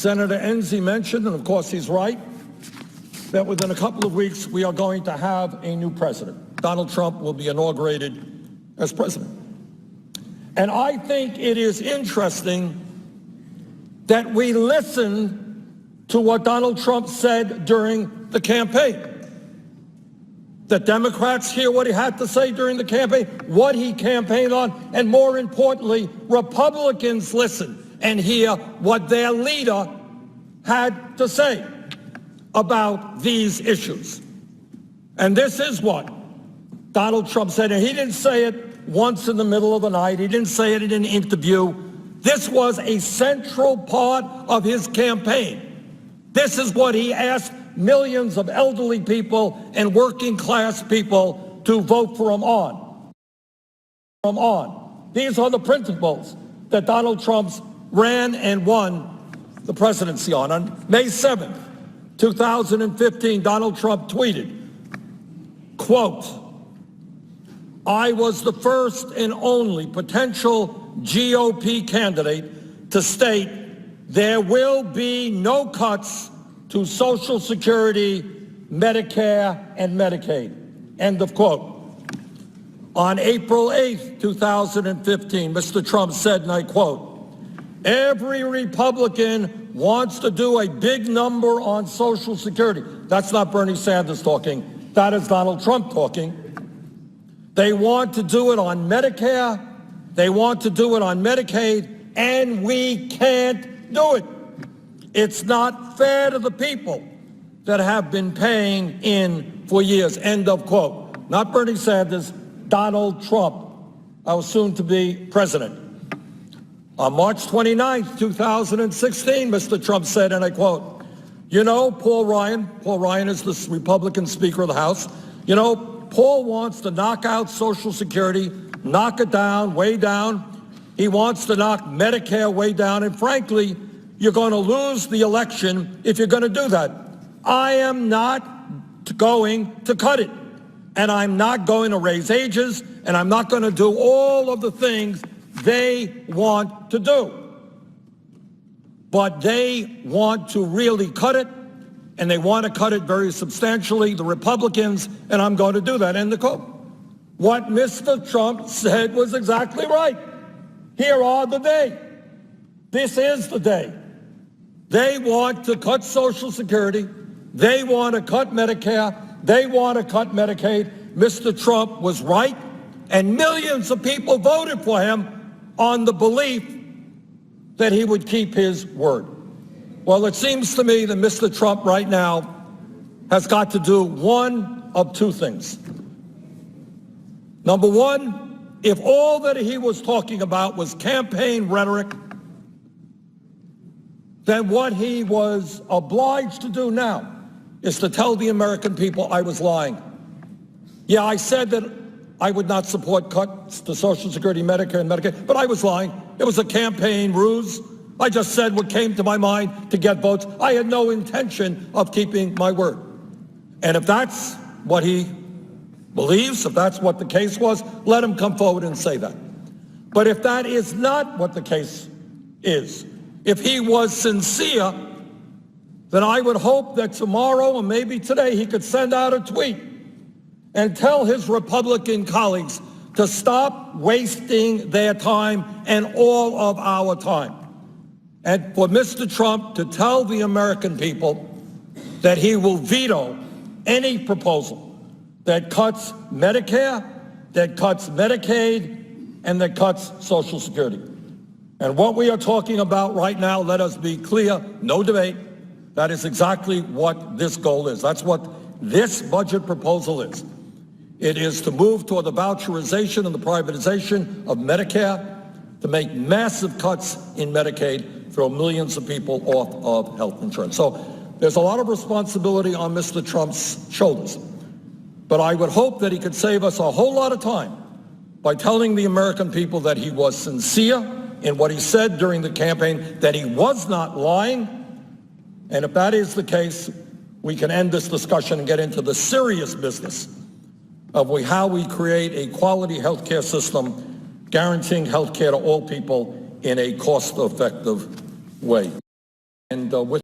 Senator Enzi mentioned, and of course he's right, that within a couple of weeks we are going to have a new president. Donald Trump will be inaugurated as president. And I think it is interesting that we listen to what Donald Trump said during the campaign. That Democrats hear what he had to say during the campaign, what he campaigned on, and more importantly, Republicans listen and hear what their leader had to say about these issues. And this is what Donald Trump said, and he didn't say it once in the middle of the night. He didn't say it in an interview. This was a central part of his campaign. This is what he asked millions of elderly people and working class people to vote for him on. These are the principles that Donald Trump ran and won the presidency on. On May 7th, 2015, Donald Trump tweeted, quote, "I was the first and only potential GOP candidate to state there will be no cuts to Social Security, Medicare, and Medicaid." End of quote. On April 8th, 2015, Mr. Trump said, and I quote, "Every Republican wants to do a big number on Social Security." That's not Bernie Sanders talking. That is Donald Trump talking. They want to do it on Medicare. They want to do it on Medicaid, and we can't do it. It's not fair to the people that have been paying in for years. End of quote. Not Bernie Sanders, Donald Trump, our soon-to-be president. On March 29th, 2016, Mr. Trump said, and I quote, "You know, Paul Ryan is the Republican Speaker of the House. You know, Paul wants to knock out Social Security, knock it down, way down. He wants to knock Medicare way down. And frankly, you're going to lose the election if you're going to do that. I am not going to cut it. And I'm not going to raise ages. And I'm not going to do all of the things they want to do. But they want to really cut it. And they want to cut it very substantially, the Republicans, and I'm going to do that." End of quote. What Mr. Trump said was exactly right. Here are the day. This is the day. They want to cut Social Security. They want to cut Medicare. They want to cut Medicaid. Mr. Trump was right, and millions of people voted for him on the belief that he would keep his word. Well, it seems to me that Mr. Trump right now has got to do one of two things. Number one, if all that he was talking about was campaign rhetoric, then what he was obliged to do now is to tell the American people I was lying. Yeah, I said that I would not support cuts to Social Security, Medicare, and Medicaid, but I was lying. It was a campaign ruse. I just said what came to my mind to get votes. I had no intention of keeping my word. And if that's what he believes, if that's what the case was, let him come forward and say that. But if that is not what the case is, if he was sincere, then I would hope that tomorrow or maybe today he could send out a tweet and tell his Republican colleagues to stop wasting their time and all of our time. And for Mr. Trump to tell the American people that he will veto any proposal that cuts Medicare, that cuts Medicaid, and that cuts Social Security. And what we are talking about right now, let us be clear, no debate, that is exactly what this goal is. That's what this budget proposal is. It is to move toward the voucherization and the privatization of Medicare, to make massive cuts in Medicaid, throw millions of people off of health insurance. So there's a lot of responsibility on Mr. Trump's shoulders. But I would hope that he could save us a whole lot of time by telling the American people that he was sincere in what he said during the campaign, that he was not lying. And if that is the case, we can end this discussion and get into the serious business of how we create a quality health care system guaranteeing health care to all people in a cost-effective way. and with